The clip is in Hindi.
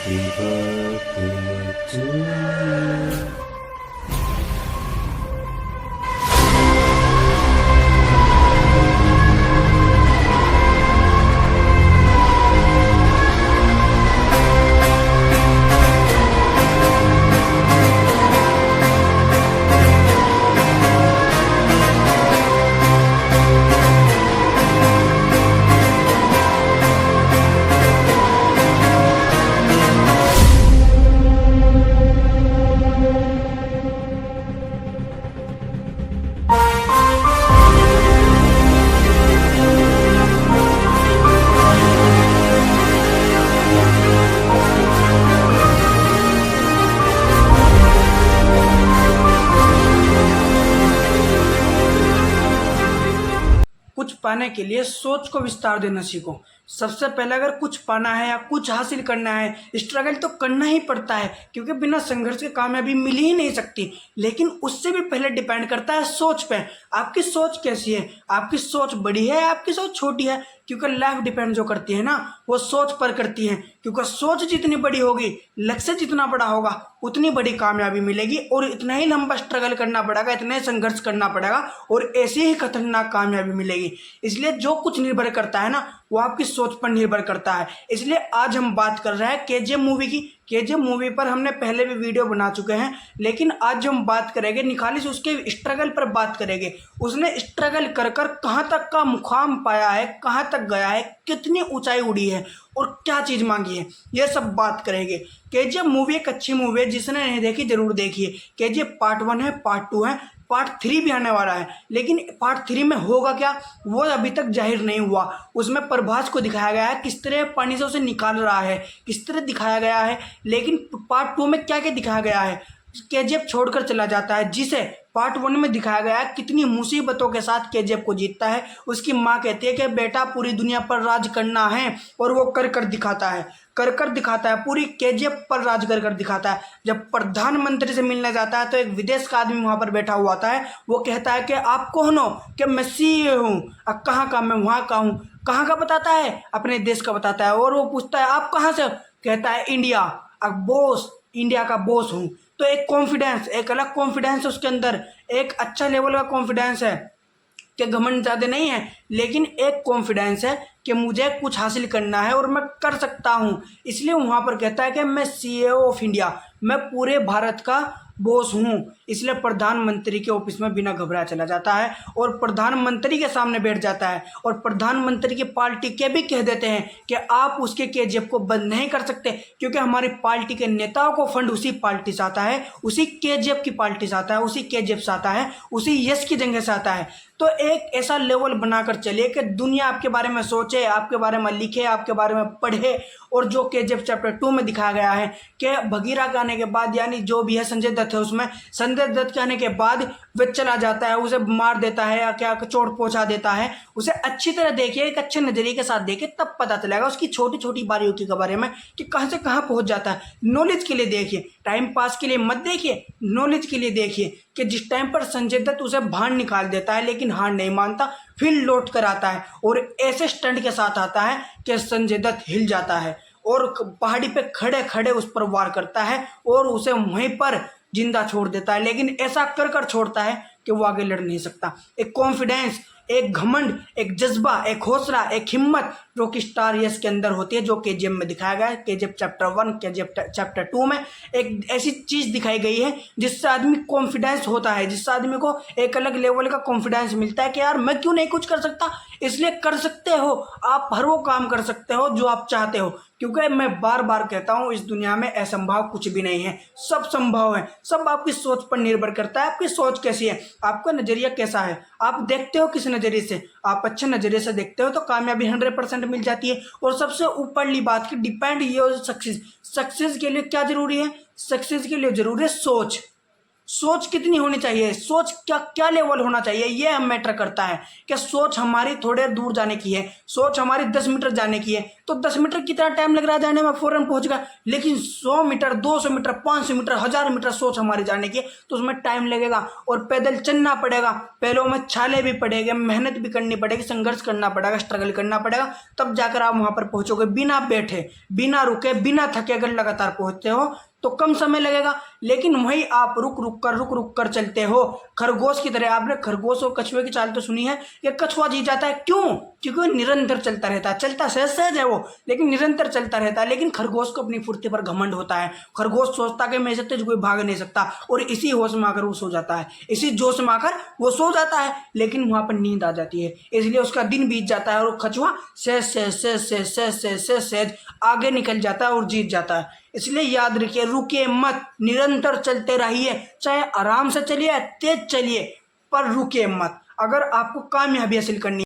Happy birthday to you. कुछ पाने के लिए सोच को विस्तार देना सीखो। सबसे पहले अगर कुछ पाना है या कुछ हासिल करना है, स्ट्रगल तो करना ही पड़ता है, क्योंकि बिना संघर्ष के कामयाबी मिल ही नहीं सकती। लेकिन उससे भी पहले डिपेंड करता है सोच पे। आपकी सोच कैसी है? आपकी सोच बड़ी है, आपकी सोच छोटी है? क्योंकि लाइफ डिपेंड जो करती है ना, वो सोच पर करती है। क्योंकि सोच जितनी बड़ी होगी, लक्ष्य जितना बड़ा होगा, उतनी बड़ी कामयाबी मिलेगी और इतना ही लंबा स्ट्रगल करना पड़ेगा, इतना ही संघर्ष करना पड़ेगा और ऐसी ही खतरनाक कामयाबी मिलेगी। इसलिए जो कुछ निर्भर करता है ना, वो आपकी सोच पर निर्भर करता है। इसलिए आज हम बात कर रहे हैं केजीएफ मूवी की। केजीएफ मूवी पर हमने पहले भी वीडियो बना चुके हैं, लेकिन आज जो हम बात करेंगे निखालिस उसके स्ट्रगल पर बात करेंगे। उसने स्ट्रगल कर कर कहाँ तक का मुकाम पाया है, कहाँ तक गया है, कितनी ऊंचाई उड़ी है और क्या चीज़ मांगी है, ये सब बात करेंगे। केजीएफ मूवी एक अच्छी मूवी है, जिसने नहीं देखी जरूर देखिए। केजीएफ पार्ट 1 है, पार्ट 2 है, पार्ट 3 भी आने वाला है। लेकिन पार्ट 3 में होगा क्या, वो अभी तक जाहिर नहीं हुआ। उसमें प्रभास को दिखाया गया है किस तरह पानी से उसे निकाल रहा है, किस तरह दिखाया गया है। लेकिन पार्ट 2 में क्या क्या दिखाया गया है, केजीएफ छोड़कर चला जाता है, जिसे पार्ट 1 में दिखाया गया है कितनी मुसीबतों के साथ केजीएफ को जीतता है। उसकी माँ कहती है कि बेटा पूरी दुनिया पर राज करना है, और वो कर कर दिखाता है, कर कर दिखाता है, पूरी केजीएफ पर राज कर कर दिखाता है। जब प्रधानमंत्री से मिलने जाता है तो एक विदेश का आदमी वहाँ पर बैठा हुआ आता है। वो कहता है कि आप कौन हो? कि मैं सीए हूँ। अब कहाँ का? मैं वहाँ का हूँ। कहाँ का बताता है? अपने देश का बताता है। और वो पूछता है आप कहाँ से? कहता है इंडिया। अब बॉस, इंडिया का बॉस हूँ। तो एक कॉन्फिडेंस, एक अलग कॉन्फिडेंस है उसके अंदर, एक अच्छा लेवल का कॉन्फिडेंस है कि घमंड ज़्यादा नहीं है, लेकिन एक कॉन्फिडेंस है कि मुझे कुछ हासिल करना है और मैं कर सकता हूँ। इसलिए वहाँ पर कहता है कि मैं सीईओ ऑफ इंडिया, मैं पूरे भारत का बॉस हूँ। इसलिए प्रधानमंत्री के ऑफिस में बिना घबराए चला जाता है और प्रधानमंत्री के सामने बैठ जाता है। और प्रधानमंत्री की पार्टी के भी कह देते हैं कि आप उसके केजीएफ को बंद नहीं कर सकते, क्योंकि हमारी पार्टी के नेताओं को फंड उसी पार्टी से आता है, उसी केजीएफ की पार्टी से आता है, उसी केजीएफ से आता है, उसी यश की जगह से आता है। तो एक ऐसा लेवल बनाकर चलिए कि दुनिया आपके बारे में सोचे, आपके बारे में लिखे, आपके बारे में पढ़े। और जो केजीएफ चैप्टर 2 में दिखाया गया है कि भगीरा के आने के बाद, यानी जो भी है संजय दत्त है उसमें, संजय दत्त के आने के बाद वह चला जाता है, उसे मार देता है या क्या चोट पहुंचा देता है। उसे अच्छी तरह देखिए, एक अच्छे नजरिए के साथ देखिए, तब पता चलेगा उसकी छोटी छोटी बारीकियों के बारे में कि कहाँ से कहाँ पहुंच जाता है। नॉलेज के लिए देखिए, टाइम पास के लिए मत देखिए, नॉलेज के लिए देखिए कि जिस टाइम पर संजय दत्त उसे बाहर निकाल देता है, लेकिन हार नहीं मानता, फिर लौट कर आता है और ऐसे स्टंट के साथ आता है कि संजय दत्त हिल जाता है और पहाड़ी पे खड़े खड़े उस पर वार करता है और उसे वहीं पर जिंदा छोड़ देता है। लेकिन ऐसा कर कर छोड़ता है कि वो आगे लड़ नहीं सकता। एक कॉन्फिडेंस, एक घमंड, एक जज्बा, एक हौसला, एक हिम्मत रॉकी स्टार यश के अंदर होती है, जो केजीएफ में दिखाया गया है। केजीएफ चैप्टर 1, केजीएफ चैप्टर 2 में एक ऐसी चीज दिखाई गई है जिससे आदमी कॉन्फिडेंस होता है, जिससे आदमी को एक अलग लेवल का कॉन्फिडेंस मिलता है कि यार मैं क्यों नहीं कुछ कर सकता। इसलिए कर सकते हो आप, हर वो काम कर सकते हो जो आप चाहते हो। क्योंकि मैं बार बार कहता हूँ, इस दुनिया में असंभव कुछ भी नहीं है, सब संभव है। सब आपकी सोच पर निर्भर करता है, आपकी सोच कैसी है, आपका नजरिया कैसा है, आप देखते हो किस नजरिए से। आप अच्छे नजरिए से देखते हो तो कामयाबी 100% मिल जाती है। और सबसे ऊपरली बात की डिपेंड ये हो सक्सेस। सक्सेस के लिए क्या जरूरी है? सक्सेस के लिए जरूरी है सोच। सोच कितनी होनी चाहिए, सोच क्या क्या लेवल होना चाहिए, ये मैटर करता है। कि सोच हमारी थोड़े दूर जाने की है, सोच हमारी 10 मीटर जाने की है, तो 10 मीटर कितना टाइम लग रहा है जाने में, फ़ौरन पहुंच गया। लेकिन 100 मीटर, 200 मीटर, 500 मीटर, 1000 मीटर सोच हमारे जाने की, तो उसमें टाइम लगेगा और पैदल चलना पड़ेगा। पैरों में छाले भी पड़ेंगे, मेहनत भी करनी पड़ेगी, संघर्ष करना पड़ेगा, स्ट्रगल करना पड़ेगा, तब जाकर आप वहाँ पर पहुँचोगे। बिना बैठे, बिना रुके, बिना थके अगर लगातार पहुँचते हो तो कम समय लगेगा। लेकिन वहीं आप रुक रुक कर चलते हो, खरगोश की तरह। आपने खरगोश और कछुए की चाल तो सुनी है, कि कछुआ जीत जाता है, क्यों? क्योंकि वो निरंतर चलता रहता है, चलता सहज सहज है वो, लेकिन निरंतर चलता रहता है। लेकिन खरगोश को अपनी फुर्ती पर घमंड होता है। खरगोश सोचता कि मेरे से तेज कोई भाग नहीं सकता, और इसी होश में आकर वो सो जाता है, इसी जोश में आकर वो सो जाता है। लेकिन वहां पर नींद आ जाती है, इसलिए उसका दिन बीत जाता है, और कछुआ सहज आगे निकल जाता है और जीत जाता है। इसलिए याद रखिए, रुकिए मत, निरंतर चलते रहिए, चाहे आराम से चलिए, तेज चलिए, पर रुकिए मत। अगर आपको कामयाबी हासिल करनी